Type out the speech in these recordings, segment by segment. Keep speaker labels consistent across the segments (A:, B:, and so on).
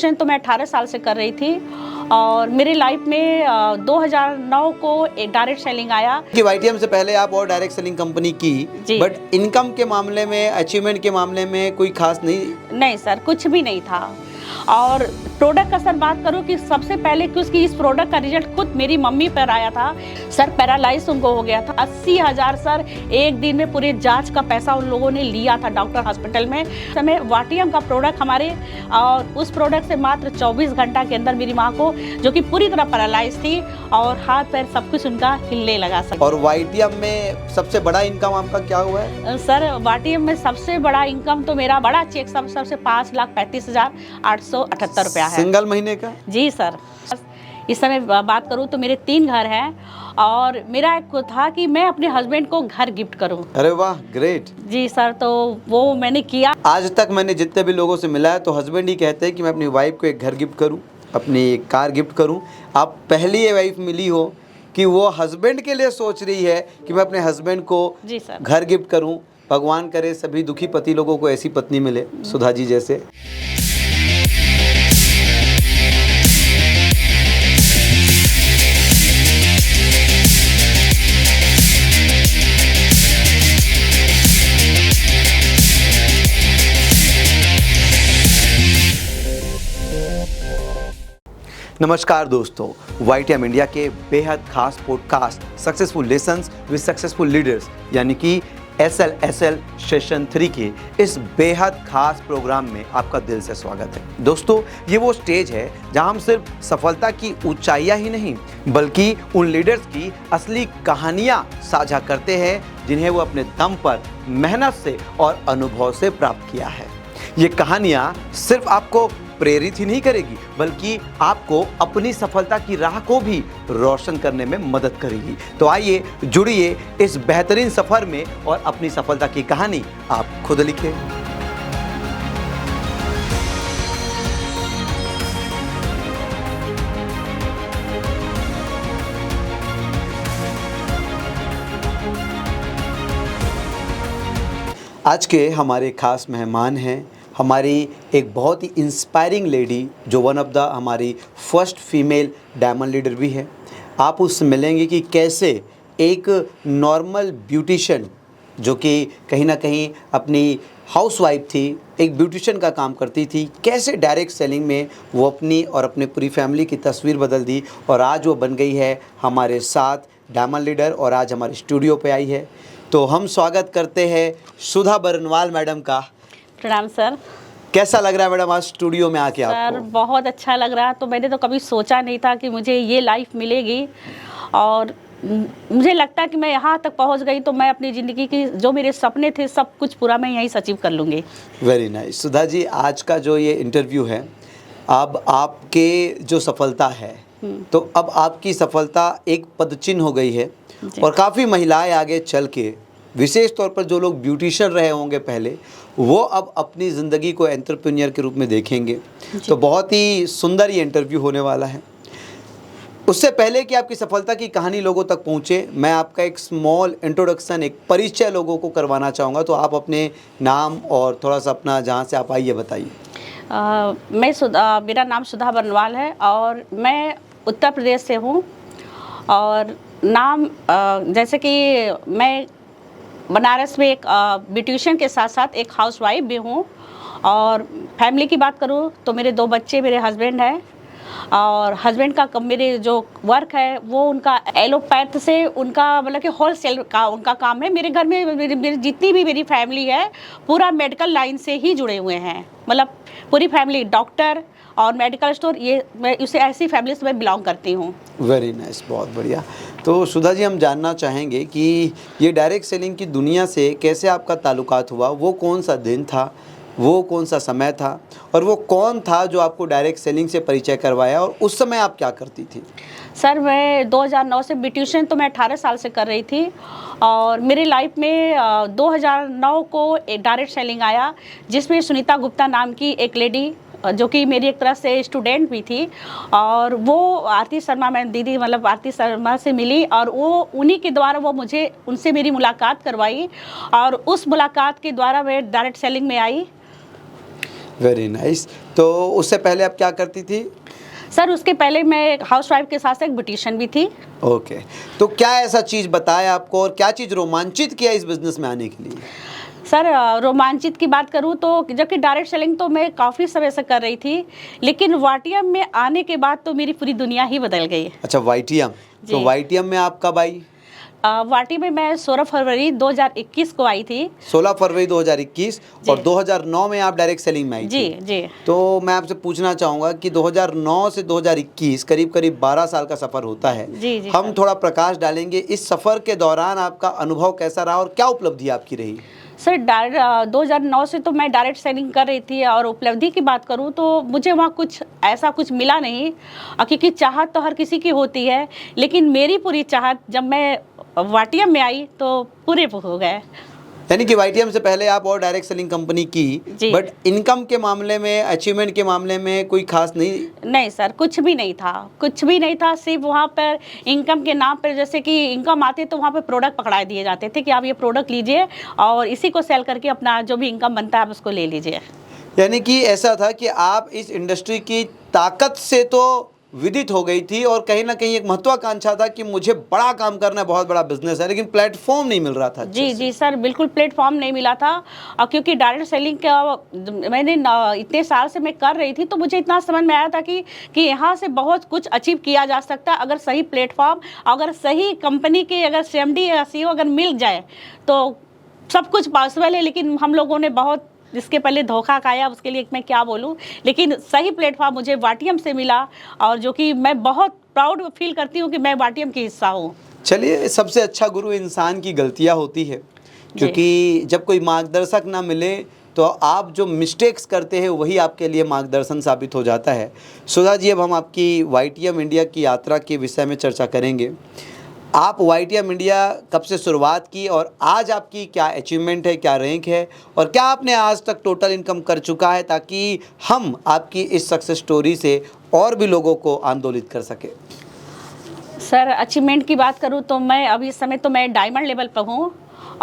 A: Beautician तो मैं 18 साल से कर रही थी और मेरी लाइफ में 2009 को एक डायरेक्ट सेलिंग आया
B: कि वाईटीएम से पहले आप और डायरेक्ट सेलिंग कंपनी की,
A: जी।
B: बट इनकम के मामले में, अचीवमेंट के मामले में कोई खास
A: नहीं सर, कुछ भी नहीं था। और प्रोडक्ट का सर बात करूं कि सबसे पहले क्योंकि इस प्रोडक्ट का रिजल्ट खुद मेरी मम्मी पर आया था। सर पैरालाइज उनको हो गया था। 80,000 सर एक दिन में पूरे जांच का पैसा उन लोगों ने लिया था डॉक्टर हॉस्पिटल में। समय वाटीएम का प्रोडक्ट हमारे, और उस प्रोडक्ट से मात्र 24 घंटा के अंदर मेरी माँ को, जो कि पूरी तरह पैरालाइज थी और हाथ पैर सब कुछ उनका हिलने लगा सका।
B: और वाईटीएम में सबसे बड़ा इनकम आपका क्या हुआ है?
A: सर वाटीएम में सबसे बड़ा इनकम तो मेरा बड़ा चेक सबसे 5,35,878 रुपया है
B: सिंगल महीने का।
A: जी सर। इस समय बात करूं तो मेरे 3 घर हैं और मेरा एक था कि मैं अपने हस्बैंड को घर गिफ्ट करूं।
B: अरे वाह, ग्रेट।
A: जी सर, तो वो मैंने किया।
B: आज तक मैंने जितने भी लोगों से मिला है तो हस्बैंड ही कहते हैं कि मैं अपनी वाइफ को एक घर गिफ्ट करूं, अपनी एक कार गिफ्ट करूं। आप पहली वाइफ मिली हो कि वो हस्बैंड के लिए सोच रही है कि मैं अपने हस्बैंड को
A: जी सर
B: घर गिफ्ट करूं। भगवान करे सभी दुखी पति लोगों को ऐसी पत्नी मिले, सुधा जी जैसे। नमस्कार दोस्तों, वाईटीएम इंडिया के बेहद खास podcast successful lessons with successful leaders यानी कि SLSL सेशन 3 के इस बेहद खास प्रोग्राम में आपका दिल से स्वागत है। दोस्तों, ये वो स्टेज है जहां हम सिर्फ सफलता की ऊंचाइयां ही नहीं बल्कि उन लीडर्स की असली कहानियां साझा करते हैं जिन्हें वो अपने दम पर, मेहनत से और अनुभव से प्राप्त किया है। ये कहानियां सिर्फ आपको प्रेरित ही नहीं करेगी बल्कि आपको अपनी सफलता की राह को भी रोशन करने में मदद करेगी। तो आइए जुड़िए इस बेहतरीन सफर में और अपनी सफलता की कहानी आप खुद लिखें। आज के हमारे खास मेहमान हैं हमारी एक बहुत ही इंस्पायरिंग लेडी, जो वन ऑफ द हमारी फर्स्ट फीमेल डायमंड लीडर भी है। आप उससे मिलेंगे कि कैसे एक नॉर्मल ब्यूटिशियन, जो कि कहीं ना कहीं अपनी हाउसवाइफ थी, एक ब्यूटिशियन का काम करती थी, कैसे डायरेक्ट सेलिंग में वो अपनी और अपने पूरी फैमिली की तस्वीर बदल दी और आज वो बन गई है हमारे साथ डायमंड लीडर और आज हमारे स्टूडियो पे आई है। तो हम स्वागत करते हैं सुधा बरनवाल मैडम का।
A: प्रणाम सर।
B: कैसा लग रहा है मैडम आज स्टूडियो में आके आपको?
A: सर बहुत अच्छा लग रहा है। तो मैंने तो कभी सोचा नहीं था कि मुझे ये लाइफ मिलेगी और मुझे लगता है कि मैं यहाँ तक पहुँच गई तो मैं अपनी ज़िंदगी की जो मेरे सपने थे सब कुछ पूरा मैं यहीं अचीव कर लूँगी।
B: Very nice. सुधा जी, आज का जो ये इंटरव्यू है, अब आपके जो सफलता है तो अब आपकी सफलता एक पदचिन्ह हो गई है और काफ़ी महिलाएं आगे चल के, विशेष तौर पर जो लोग ब्यूटिशियन रहे होंगे पहले, वो अब अपनी ज़िंदगी को एंटरप्रेन्योर के रूप में देखेंगे। तो बहुत ही सुंदर ये इंटरव्यू होने वाला है। उससे पहले कि आपकी सफलता की कहानी लोगों तक पहुंचे, मैं आपका एक स्मॉल इंट्रोडक्शन, एक परिचय लोगों को करवाना चाहूँगा। तो आप अपने नाम और थोड़ा सा अपना जहाँ से आप आई है बताइए।
A: मेरा नाम सुधा बरनवाल है और मैं उत्तर प्रदेश से हूँ। और नाम जैसे कि मैं बनारस में एक ब्यूटिशियन के साथ साथ एक हाउसवाइफ भी हूँ। और फैमिली की बात करूँ तो मेरे 2 बच्चे, मेरे हस्बैंड हैं और हस्बैंड का मेरे जो वर्क है वो उनका एलोपैथ से, उनका मतलब कि होलसेल का उनका काम है। मेरे घर में मेरी जितनी भी मेरी फैमिली है पूरा मेडिकल लाइन से ही जुड़े हुए हैं, मतलब पूरी फैमिली डॉक्टर और मेडिकल स्टोर, ये मैं उसे ऐसी फैमिली से मैं बिलोंग करती हूँ।
B: वेरी नाइस, बहुत बढ़िया। तो सुधा जी, हम जानना चाहेंगे कि ये डायरेक्ट सेलिंग की दुनिया से कैसे आपका ताल्लुकात हुआ, वो कौन सा दिन था, वो कौन सा समय था और वो कौन था जो आपको डायरेक्ट सेलिंग से परिचय करवाया और उस समय आप क्या करती थी?
A: सर मैं 2009 से ब्यूटिशियन तो मैं 18 साल से कर रही थी और मेरी लाइफ में 2009 को एक डायरेक्ट सेलिंग आया जिसमें सुनीता गुप्ता नाम की एक लेडी, जो कि मेरी एक तरह से स्टूडेंट भी थी, और वो आरती शर्मा, मैं दीदी मतलब आरती शर्मा से मिली और वो उन्हीं के द्वारा वो मुझे उनसे मेरी मुलाकात करवाई और उस मुलाकात के द्वारा मैं डायरेक्ट सेलिंग में आई।
B: Very nice. तो उससे पहले आप क्या करती थी?
A: सर उसके पहले मैं एक हाउसवाइफ के साथ साथ एक ब्यूटिशियन भी थी।
B: ओके। तो क्या ऐसा चीज़ बताया आपको और क्या चीज़ रोमांचित किया इस बिज़नेस में आने के लिए?
A: सर रोमांचित की बात करूँ तो जबकि डायरेक्ट सेलिंग तो मैं काफ़ी समय से कर रही थी, लेकिन वाटीएम में आने के बाद तो मेरी पूरी दुनिया ही बदल गई।
B: अच्छा, वाईटीएम। तो
A: जी।
B: वाईटीएम में आप कब आई?
A: वाटी में मैं 16 फरवरी 2021 को आई थी।
B: 16 फरवरी 2021 और
A: जी।
B: 2009 में आप डायरेक्ट सेलिंग में आई
A: जी
B: थी।
A: जी।
B: तो मैं आपसे पूछना चाहूँगा कि 2009 से 2021 करीब-करीब 12 साल का सफ़र होता है।
A: जी, जी,
B: हम
A: सर।
B: थोड़ा प्रकाश डालेंगे इस सफ़र के दौरान आपका अनुभव कैसा रहा और क्या उपलब्धि आपकी रही?
A: सर 2009 से तो मैं डायरेक्ट सेलिंग कर रही थी, और उपलब्धि की बात करूँ तो मुझे वहाँ कुछ ऐसा कुछ मिला नहीं, क्योंकि चाहत तो हर किसी की होती है, लेकिन मेरी पूरी चाहत जब मैं वाटीएम में आई तो पूरे हो गए।
B: यानी कि वाईटीएम से पहले आप और डायरेक्ट सेलिंग कंपनी की,
A: जी।
B: बट इनकम के मामले में, अचीवमेंट के मामले में कोई खास नहीं?
A: नहीं सर, कुछ भी नहीं था, कुछ भी नहीं था। सिर्फ वहाँ पर इनकम के नाम पर, जैसे कि इनकम आती तो वहाँ पे प्रोडक्ट पकड़ा दिए जाते थे कि आप ये प्रोडक्ट लीजिए और इसी को सेल करके अपना जो भी इनकम बनता है आप उसको ले लीजिए।
B: यानी कि ऐसा था कि आप इस इंडस्ट्री की ताकत से तो विदित हो गई थी और कहीं ना कहीं एक महत्वाकांक्षा था कि मुझे बड़ा काम करना है, बहुत बड़ा बिजनेस है, लेकिन प्लेटफॉर्म नहीं मिल रहा था अच्छे
A: जी
B: से।
A: जी सर, बिल्कुल प्लेटफॉर्म नहीं मिला था। और क्योंकि डायरेक्ट सेलिंग का मैंने इतने साल से मैं कर रही थी, तो मुझे इतना समझ में आया था कि यहाँ से बहुत कुछ अचीव किया जा सकता है अगर सही प्लेटफॉर्म, अगर सही कंपनी के अगर सीएमडी या सीईओ अगर मिल जाए तो सब कुछ पॉसिबल है। लेकिन हम लोगों ने बहुत इसके पहले धोखा खाया, उसके लिए मैं क्या बोलूं, लेकिन सही प्लेटफॉर्म मुझे वाटीएम से मिला, और जो कि मैं बहुत प्राउड फील करती हूं कि मैं वाटीएम की हिस्सा हूं।
B: चलिए, सबसे अच्छा गुरु इंसान की गलतियां होती है, क्योंकि जब कोई मार्गदर्शक ना मिले तो आप जो मिस्टेक्स करते हैं वही आपके लिए मार्गदर्शन साबित हो जाता है। सुधा जी, अब हम आपकी वाईटीएम इंडिया की यात्रा के विषय में चर्चा करेंगे। आप वाईटीएम इंडिया कब से शुरुआत की और आज आपकी क्या अचीवमेंट है, क्या रैंक है और क्या आपने आज तक टोटल इनकम कर चुका है, ताकि हम आपकी इस सक्सेस स्टोरी से और भी लोगों को आंदोलित कर सके?
A: सर अचीवमेंट की बात करूँ तो मैं अभी इस समय तो मैं डायमंड लेवल पर हूँ,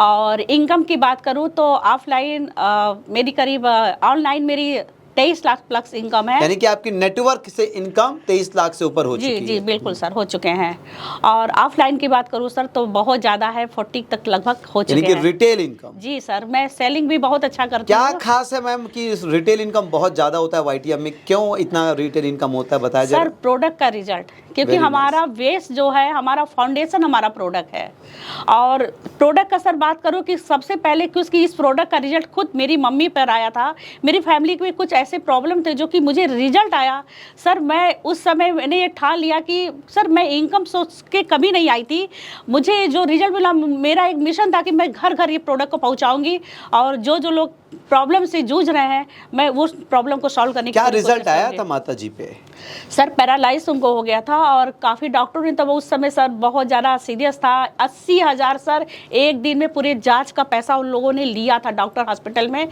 A: और इनकम की बात करूँ तो ऑफलाइन मेरी करीब ऑनलाइन मेरी 23 लाख प्लस इनकम है।
B: यानी कि आपकी नेटवर्क से इनकम 23 लाख से ऊपर हो चुकी है।
A: जी बिल्कुल सर, हो चुके हैं। और ऑफलाइन की बात करूँ सर तो बहुत ज़्यादा है, 40 तक लगभग हो चुके
B: यानी कि
A: हैं।
B: Retail income.
A: जी सर, मैं सेलिंग भी बहुत अच्छा करती हूँ।
B: क्या खास है मैम कि रिटेल इनकम बहुत ज़्यादा होता है वाईटीएम में? क्यों इतना रिटेल इनकम होता है, बताया
A: सर
B: जरा।
A: प्रोडक्ट का रिजल्ट, क्योंकि
B: Very
A: हमारा बेस जो है, हमारा फाउंडेशन हमारा प्रोडक्ट है। और प्रोडक्ट का सर बात करूँ कि सबसे पहले क्योंकि इस प्रोडक्ट का रिजल्ट खुद मेरी मम्मी पर आया था। मेरी फैमिली में कुछ ऐसे प्रॉब्लम थे जो कि मुझे रिजल्ट आया। सर मैं उस समय मैंने ये ठान लिया कि सर मैं इनकम सोच के कभी नहीं आई थी, मुझे जो रिजल्ट मिला, मेरा एक मिशन था कि मैं घर घर ये प्रोडक्ट को पहुँचाऊँगी, और जो जो लोग प्रॉब्लम से जूझ रहे हैं मैं उस प्रॉब्लम को सॉल्व करने की
B: क्या
A: पूरी
B: रिजल्ट
A: कोशिश
B: आया
A: करूंगी।
B: था माता जी पे?
A: सर पैरालाइज उनको हो गया था, और काफ़ी डॉक्टर ने, तब उस समय सर बहुत ज़्यादा सीरियस था। 80,000 सर एक दिन में पूरे जांच का पैसा उन लोगों ने लिया था डॉक्टर हॉस्पिटल में।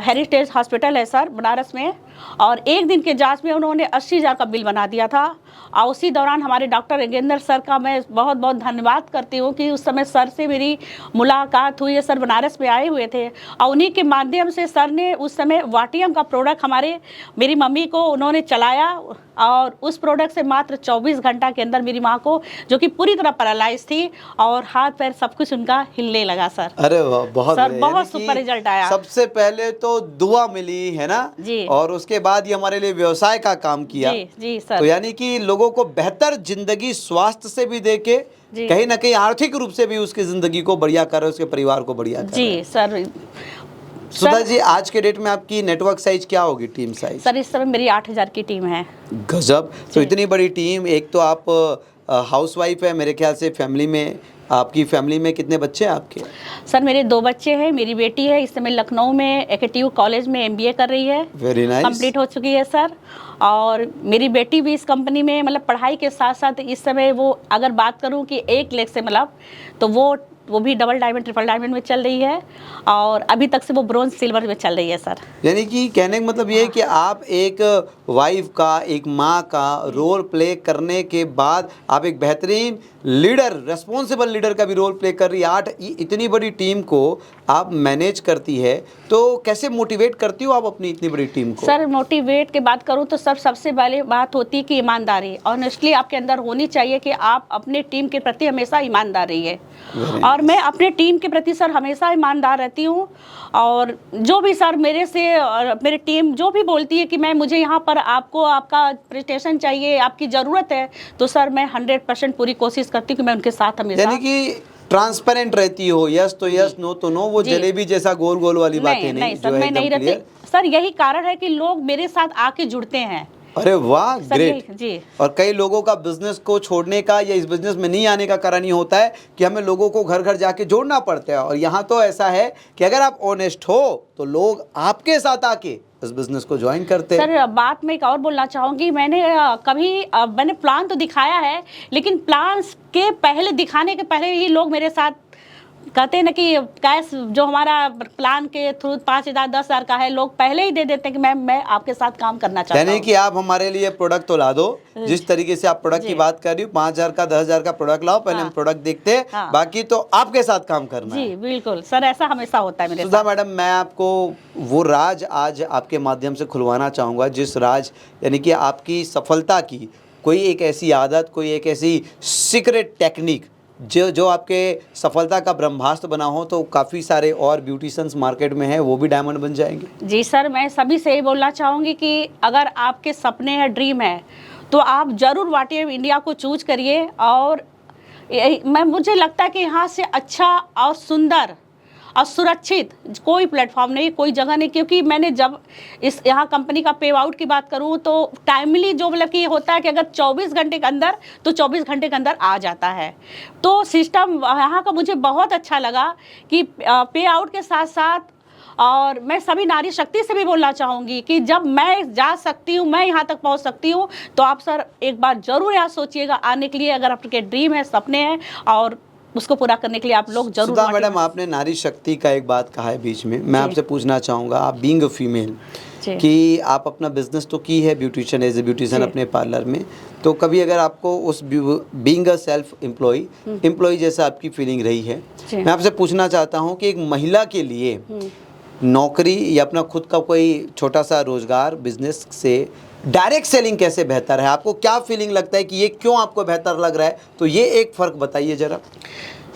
A: हेरिटेज हॉस्पिटल है सर बनारस में, और एक दिन के जांच में उन्होंने 80,000 का बिल बना दिया था। और उसी दौरान हमारे डॉक्टर योगेंद्र सर का मैं बहुत बहुत धन्यवाद करती हूँ कि उस समय सर से मेरी मुलाकात हुई है। सर बनारस में आए हुए थे, और उन्हीं के माध्यम से सर ने उस समय वाटीएम का प्रोडक्ट मेरी मम्मी को उन्होंने चलाया, और उस प्रोडक्ट से मात्र 24 घंटा के अंदर मेरी माँ को, जो कि पूरी तरह पैरालाइज थी और हाथ पैर सब कुछ उनका हिलने लगा सर।
B: अरे वाह, बहुत
A: सर
B: बढ़िया।
A: बहुत
B: यानी कि
A: सुपर रिजल्ट आया।
B: सबसे पहले तो दुआ मिली है ना
A: जी।
B: और उसके बाद ये हमारे लिए व्यवसाय का काम किया।
A: जी सर।
B: तो यानी कि लोगों को बेहतर जिंदगी स्वास्थ्य से भी देके कहीं ना कहीं आर्थिक रूप से भी उसकी जिंदगी को बढ़िया कर रहे, उसके परिवार को बढ़िया कर रहे।
A: जी सर।
B: सुधा जी, आज के डेट में आपकी नेटवर्क साइज क्या होगी, टीम साइज?
A: सर इस समय मेरी 8,000 की टीम है।
B: गजब। तो इतनी बड़ी टीम, एक तो आप हाउसवाइफ है मेरे ख्याल से, फैमिली में आपकी फैमिली में कितने बच्चे हैं आपके?
A: सर मेरे 2 बच्चे हैं, मेरी बेटी है इस समय लखनऊ में एकेटिव कॉलेज में MBA कर रही है।
B: Very nice.
A: कंप्लीट हो चुकी है सर। और मेरी बेटी भी इस कंपनी में मतलब पढ़ाई के साथ साथ इस समय वो, अगर बात करूं कि 1 लाख से मतलब, तो वो वो भी डबल डायमंड ट्रिपल डायमंड में चल रही है, और अभी तक से वो ब्रोंज सिल्वर में चल रही है सर।
B: यानी कि कहने का मतलब ये है कि आप एक वाइफ का, एक माँ का रोल प्ले करने के बाद आप एक बेहतरीन लीडर, रेस्पॉन्सिबल लीडर का भी रोल प्ले कर रही है। इतनी बड़ी टीम को आप मैनेज करती है, तो कैसे मोटिवेट करती हो आप अपनी इतनी बड़ी टीम को?
A: सर मोटिवेट की बात करूँ तो सर सबसे पहले बात होती है कि ईमानदारी, ऑनेस्टली आपके अंदर होनी चाहिए कि आप अपने टीम के प्रति हमेशा ईमानदार रहिए। और मैं अपने टीम के प्रति सर हमेशा ईमानदार रहती हूँ, और जो भी सर मेरे से और मेरी टीम जो भी बोलती है कि मैं मुझे यहाँ पर आपको आपका प्रेजेंटेशन चाहिए, आपकी ज़रूरत है, तो सर मैं 100% पूरी कोशिश करती हूँ कि मैं उनके साथ हमेशा,
B: यानी कि ट्रांसपेरेंट रहती हो, यस तो यस, नो तो नो, वो जलेबी जैसा गोल गोल वाली बातें नहीं
A: सर, मैं नहीं रहती सर। यही कारण है कि लोग मेरे साथ आके जुड़ते हैं।
B: अरे वाह, ग्रेट
A: जी।
B: और कई लोगों का बिजनेस को छोड़ने का या इस बिजनेस में नहीं आने का कारण ये होता है कि हमें लोगों को घर घर जाके जोड़ना पड़ता है, और यहाँ तो ऐसा है कि अगर आप ऑनेस्ट हो तो लोग आपके साथ आके इस बिजनेस को ज्वाइन करते हैं।
A: सर बात मैं एक और बोलना चाहूँगी, मैंने प्लान तो दिखाया है, लेकिन प्लान के पहले, दिखाने के पहले ही लोग मेरे साथ कहते हैं ना कि कैश जो हमारा प्लान के थ्रू 5,000 10,000 का है, लोग पहले ही दे देते हैं कि मैं आपके साथ काम करना चाहता हूँ।
B: यानी कि आप हमारे लिए प्रोडक्ट तो ला दो, जिस तरीके से आप प्रोडक्ट की बात कर रही हो, 5,000 का 10,000 का प्रोडक्ट लाओ, पहले हम प्रोडक्ट देखते हैं, बाकी तो आपके साथ काम करना है।
A: जी बिल्कुल सर, ऐसा हमेशा होता है मेरे साथ।
B: सुधा मैडम, मैं आपको वो राज आज आपके माध्यम से खुलवाना चाहूँगा, जिस राज यानी कि आपकी सफलता की कोई एक ऐसी आदत, कोई एक ऐसी सीक्रेट टेक्निक जो आपके सफलता का ब्रह्मास्त्र बना हो, तो काफ़ी सारे और ब्यूटिशियंस मार्केट में हैं, वो भी डायमंड बन जाएंगे।
A: जी सर, मैं सभी से ये बोलना चाहूँगी कि अगर आपके सपने हैं, ड्रीम है, तो आप ज़रूर वाटीएम इंडिया को चूज करिए। और मुझे लगता है कि यहाँ से अच्छा और सुंदर और सुरक्षित कोई प्लेटफॉर्म नहीं, कोई जगह नहीं, क्योंकि मैंने जब इस यहाँ कंपनी का पे आउट की बात करूँ तो टाइमली जो मतलब कि होता है कि अगर 24 घंटे के अंदर, तो 24 घंटे के अंदर आ जाता है। तो सिस्टम यहाँ का मुझे बहुत अच्छा लगा कि पे आउट के साथ साथ, और मैं सभी नारी शक्ति से भी बोलना चाहूँगी कि जब मैं जा सकती हूँ, मैं यहाँ तक पहुँच सकती हूँ, तो आप सर एक बार ज़रूर यहाँ सोचिएगा आने के लिए, अगर आपके ड्रीम है, सपने हैं, और उसको पूरा करने के लिए आप लोग जरूर।
B: सुधा मैडम, आपने नारी शक्ति का एक बात कहा है बीच में, मैं आपसे पूछना चाहूँगा, आप बीइंग अ फीमेल कि आप अपना बिजनेस तो की है ब्यूटिशियन, एज ए ब्यूटिशियन अपने पार्लर में, तो कभी अगर आपको उस बीइंग अ सेल्फ एम्प्लॉय जैसा आपकी फीलिंग रही है, मैं आपसे पूछना चाहता हूँ कि एक महिला के लिए नौकरी या अपना खुद का कोई छोटा सा रोजगार, बिजनेस से डायरेक्ट सेलिंग कैसे बेहतर है? आपको क्या फीलिंग लगता है कि ये क्यों आपको बेहतर लग रहा है? तो ये एक फ़र्क बताइए ज़रा।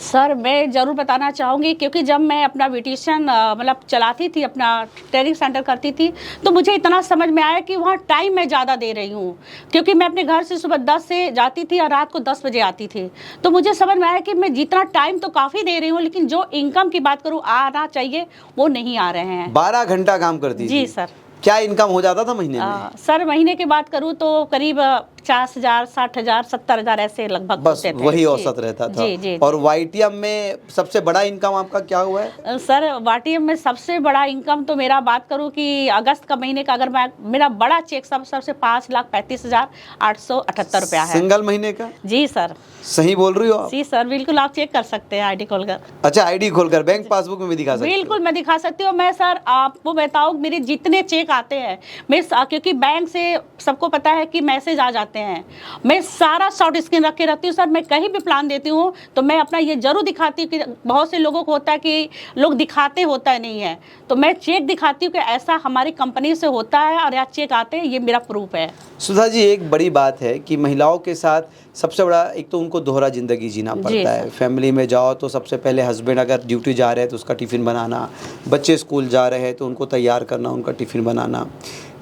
A: सर मैं ज़रूर बताना चाहूँगी, क्योंकि जब मैं अपना ब्यूटिशियन मतलब चलाती थी, अपना ट्रेनिंग सेंटर करती थी, तो मुझे इतना समझ में आया कि वहाँ टाइम मैं ज़्यादा दे रही हूँ, क्योंकि मैं अपने घर से सुबह 10 से जाती थी और रात को 10 बजे आती थी। तो मुझे समझ में आया कि मैं जितना टाइम तो काफ़ी दे रही हूँ, लेकिन जो इनकम की बात करूँ आना चाहिए, वो नहीं आ रहे हैं।
B: 12 घंटा काम करती थी?
A: जी सर।
B: क्या इनकम हो जाता था महीने में?
A: सर महीने की बात करूँ तो करीब 50,000, 60,000, 70,000 ऐसे लगभग
B: बस वही औसत रहता था।
A: जी।
B: और वाईटीएम में सबसे बड़ा इनकम आपका क्या हुआ है?
A: सर वाटीएम में सबसे बड़ा इनकम तो मेरा बात करूं कि अगस्त का महीने का, अगर मेरा बड़ा चेक सबसे 5,35,878 रुपया है।
B: सिंगल महीने का?
A: जी सर।
B: सही बोल रही हो आप?
A: जी सर, बिल्कुल आप चेक कर सकते हैं आईडी खोलकर।
B: अच्छा, आईडी खोलकर बैंक पासबुक में भी दिखा सकते हो?
A: बिल्कुल मैं दिखा सकती हूँ। मैं सर आपको बताऊँ, मेरे जितने चेक आते हैं, मैं क्योंकि बैंक से सबको पता है कि मैसेज आ जाते हैं, मैं सारा शॉर्ट स्क्रीन रख के रखती हूँ। सर मैं कहीं भी प्लान देती हूँ तो मैं अपना ये जरूर दिखाती हूँ कि बहुत से लोगों को होता है कि लोग दिखाते होता है नहीं है, तो मैं चेक दिखाती हूँ कि ऐसा हमारी कंपनी से होता है और यहाँ चेक आते हैं, ये मेरा प्रूफ है।
B: सुधा जी, एक बड़ी बात है कि महिलाओं के साथ सबसे बड़ा एक तो उनको दोहरा ज़िंदगी जीना पड़ता है। फैमिली में जाओ तो सबसे पहले हस्बैंड अगर ड्यूटी जा रहे हैं तो उसका टिफ़िन बनाना, बच्चे स्कूल जा रहे हैं तो उनको तैयार करना, उनका टिफ़िन बनाना,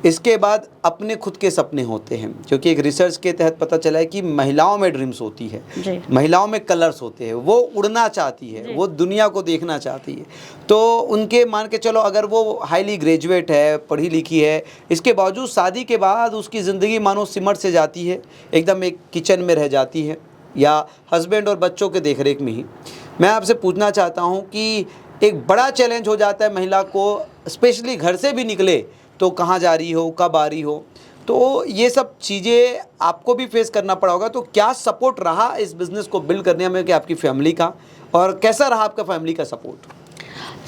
B: इसके बाद अपने खुद के सपने होते हैं, क्योंकि एक रिसर्च के तहत पता चला है कि महिलाओं में ड्रीम्स होती है, महिलाओं में कलर्स होते हैं, वो उड़ना चाहती है, वो दुनिया को देखना चाहती है। तो उनके मान के चलो अगर वो हाईली ग्रेजुएट है, पढ़ी लिखी है, इसके बावजूद शादी के बाद उसकी ज़िंदगी मानो सिमट से जाती है, एकदम एक किचन में रह जाती है या हस्बैंड और बच्चों के देखरेख में ही। मैं आपसे पूछना चाहता हूँ कि एक बड़ा चैलेंज हो जाता है महिला को, स्पेशली घर से भी निकले तो कहाँ जा रही हो, कब आ रही हो, तो ये सब चीज़ें आपको भी फेस करना पड़ा होगा, तो क्या सपोर्ट रहा इस बिज़नेस को बिल्ड करने में कि आपकी फैमिली का, और कैसा रहा आपका फैमिली का सपोर्ट?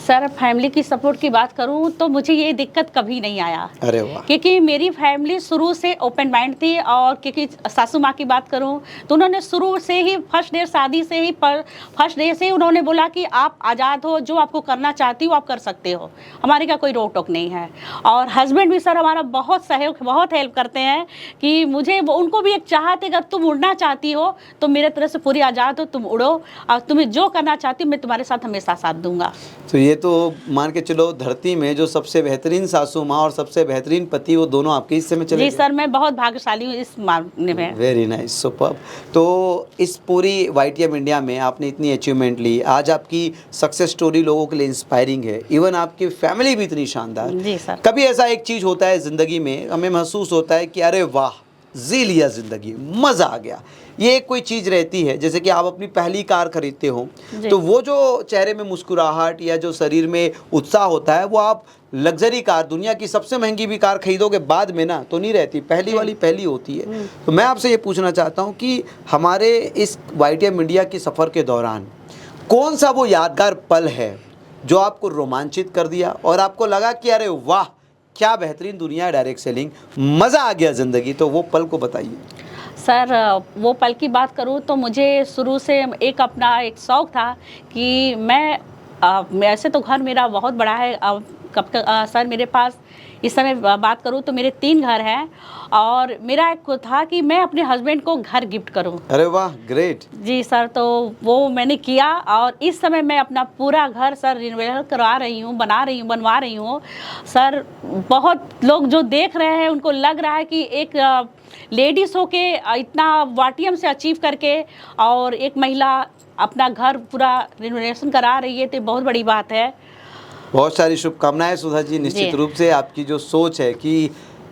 A: सर फैमिली की सपोर्ट की बात करूं तो मुझे ये दिक्कत कभी नहीं आया।
B: अरे वाह।
A: क्योंकि मेरी फैमिली शुरू से ओपन माइंड थी, और क्योंकि सासू माँ की बात करूं तो उन्होंने शुरू से ही फर्स्ट डे शादी से ही फर्स्ट डे से ही उन्होंने बोला कि आप आज़ाद हो, जो आपको करना चाहती हो आप कर सकते हो, हमारी का कोई रोक टोक नहीं है। और हस्बैंड भी सर हमारा बहुत सहयोग, बहुत हेल्प करते हैं कि मुझे उनको भी एक चाहते अगर तुम उड़ना चाहती हो तो मेरे तरफ से पूरी आज़ाद हो, तुम उड़ो, और तुम्हें जो करना चाहती हो मैं तुम्हारे साथ हमेशा साथ दूंगा।
B: तो ये तो मान के चलो धरती में जो सबसे बेहतरीन सासू माँ और सबसे बेहतरीन पति वो दोनों आपके हिस्से में चले
A: जी
B: गए।
A: सर मैं बहुत भाग्यशाली हूँ इस मामले में।
B: Very nice, superb. तो इस पूरी YTM इंडिया में आपने इतनी अचीवमेंट ली, आज आपकी सक्सेस स्टोरी लोगों के लिए इंस्पायरिंग है, इवन आपकी फैमिली भी इतनी शानदार।
A: जी सर।
B: कभी ऐसा एक चीज़ होता है ज़िंदगी में, हमें महसूस होता है कि अरे वाह जी लिया ज़िंदगी, मज़ा आ गया, ये एक कोई चीज़ रहती है, जैसे कि आप अपनी पहली कार खरीदते हो तो वो जो चेहरे में मुस्कुराहट या जो शरीर में उत्साह होता है वो आप लग्जरी कार, दुनिया की सबसे महंगी भी कार खरीदोगे बाद में ना तो नहीं रहती, पहली वाली पहली होती है। तो मैं आपसे ये पूछना चाहता हूँ कि हमारे इस YTM इंडिया की सफ़र के दौरान कौन सा वो यादगार पल है जो आपको रोमांचित कर दिया और आपको लगा कि अरे वाह क्या बेहतरीन दुनिया है डायरेक्ट सेलिंग, मज़ा आ गया ज़िंदगी, तो वो पल को बताइए।
A: सर वो पल की बात करूँ तो मुझे शुरू से एक अपना एक शौक़ था कि मैं ऐसे तो घर मेरा बहुत बड़ा है, सर मेरे पास इस समय बात करूँ तो मेरे 3 घर हैं, और मेरा एक था कि मैं अपने हस्बैंड को घर गिफ्ट करूँ।
B: अरे वाह, ग्रेट।
A: जी सर, तो वो मैंने किया, और इस समय मैं अपना पूरा घर सर रिनोवेट करवा रही हूँ, बनवा रही हूँ। सर बहुत लोग जो देख रहे हैं उनको लग रहा है कि एक लेडीज़ हो के इतना YTM से अचीव करके और एक महिला अपना घर पूरा रिनोवेशन करा रही है, तो बहुत बड़ी बात है।
B: बहुत सारी शुभकामनाएं सुधा जी। निश्चित रूप से आपकी जो सोच है कि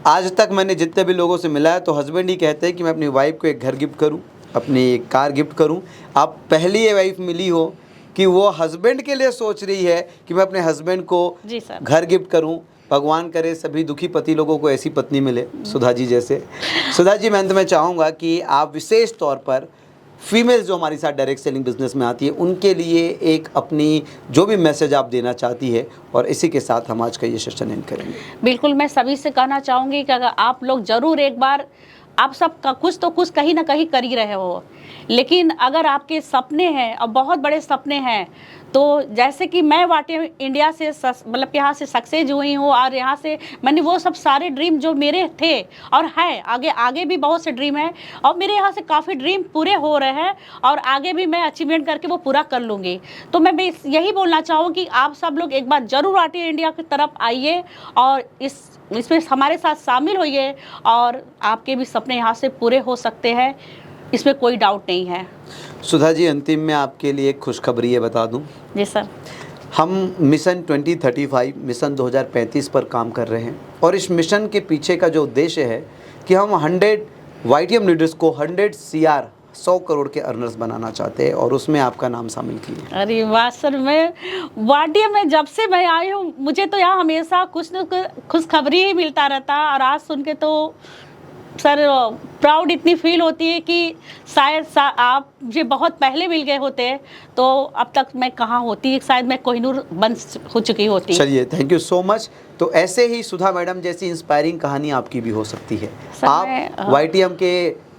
B: आज तक मैंने जितने भी लोगों से मिला है तो हस्बैंड ही कहते हैं कि मैं अपनी वाइफ को एक घर गिफ्ट करूं, अपनी एक कार गिफ्ट करूं। आप पहली ये वाइफ मिली हो कि वो हस्बैंड के लिए सोच रही है कि मैं अपने हस्बैंड को घर गिफ्ट करूं। भगवान करे सभी दुखी पति लोगों को ऐसी पत्नी मिले सुधा जी जैसे। सुधा जी, मैं अंत में चाहूँगा कि आप विशेष तौर पर फीमेल्स जो हमारे साथ डायरेक्ट सेलिंग बिजनेस में आती है उनके लिए एक अपनी जो भी मैसेज आप देना चाहती है, और इसी के साथ हम आज का ये सेशन एंड करेंगे।
A: बिल्कुल, मैं सभी से कहना चाहूँगी कि अगर आप लोग ज़रूर एक बार, आप सब का कुछ तो कुछ कहीं ना कहीं कर ही रहे हो, लेकिन अगर आपके सपने हैं और बहुत बड़े सपने हैं तो जैसे कि मैं YTM इंडिया से मतलब यहाँ से सक्सेस हुई हूँ, और यहाँ से मैंने वो सब सारे ड्रीम जो मेरे थे और हैं, आगे भी बहुत से ड्रीम हैं, और मेरे यहाँ से काफ़ी ड्रीम पूरे हो रहे हैं, और आगे भी मैं अचीवमेंट करके वो पूरा कर लूँगी। तो मैं यही बोलना चाहूँ कि आप सब लोग एक बार ज़रूर YTM इंडिया की तरफ आइए और इसमें हमारे साथ शामिल होइए, और आपके भी सपने यहाँ से पूरे हो सकते हैं, इसमें कोई डाउट नहीं है।
B: सुधा जी, अंतिम में आपके लिए एक खुशखबरी है, बता दूं।
A: जी सर।
B: हम मिशन 2035 मिशन 2035 पर काम कर रहे हैं, और इस मिशन के पीछे का जो उद्देश्य है कि हम 100 YTM लीडर्स को 100 CR 100 करोड़ के अर्नर्स बनाना चाहते हैं, और उसमें आपका नाम शामिल किया।
A: अरे वाह सर, मैं YTM में जब से मैं आई हूँ मुझे तो यहाँ हमेशा कुछ न कुछ खुशखबरी ही मिलता रहता, और आज सुन के तो सर प्राउड इतनी फील होती है कि शायद आप मुझे बहुत पहले मिल गए होते तो अब तक मैं कहाँ होती, शायद मैं कोहिनूर बन हो चुकी होती।
B: चलिए, थैंक यू सो मच। तो ऐसे ही सुधा मैडम जैसी इंस्पायरिंग कहानी आपकी भी हो सकती है। आप YTM के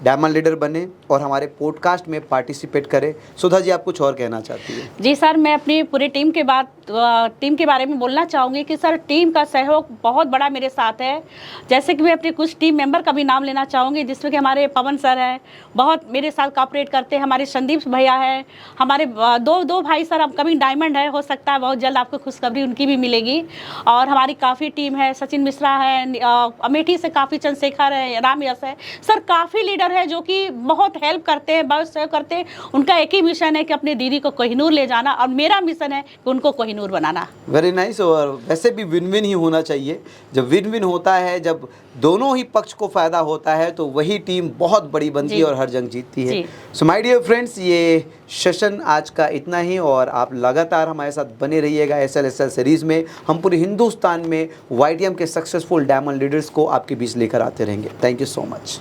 B: डायमंड लीडर बने और हमारे पॉडकास्ट में पार्टिसिपेट करें। सुधा जी, आप कुछ और कहना चाहती है?
A: जी सर, मैं अपनी पूरी टीम के बारे में बोलना चाहूँगी कि सर टीम का सहयोग बहुत बड़ा मेरे साथ है। जैसे कि मैं अपने कुछ टीम मेंबर का भी नाम लेना चाहूँगी, जिसमें कि हमारे पवन सर हैं, बहुत मेरे साथ कॉपरेट करते हैं, हमारे संदीप भैया हैं, हमारे दो भाई सर अपकमिंग डायमंड है, हो सकता है बहुत जल्द आपको खुशखबरी उनकी भी मिलेगी। और हमारी काफ़ी टीम है, सचिन मिश्रा है, अमेठी से काफ़ी चंद्रशेखर है, राम यश है, सर काफ़ी लीडर टीचर है जो कि बहुत हेल्प करते हैं, बहुत सहयोग करते हैं। उनका एक ही मिशन है कि अपनी दीदी को कोहिनूर ले जाना, और मेरा मिशन है कि उनको कोहिनूर बनाना।
B: Very nice. और वैसे भी विन विन ही होना चाहिए। जब विन विन होता है, जब दोनों ही पक्ष को फ़ायदा होता है, तो वही टीम बहुत बड़ी बनती है और हर जंग जीतती है। सो माय डियर फ्रेंड्स, ये सेशन आज का इतना ही, और आप लगातार हमारे साथ बने रहिएगा SLSL सीरीज़ में। हम पूरे हिंदुस्तान में YTM के सक्सेसफुल डायमंड लीडर्स को आपके बीच लेकर आते रहेंगे। Thank you so much.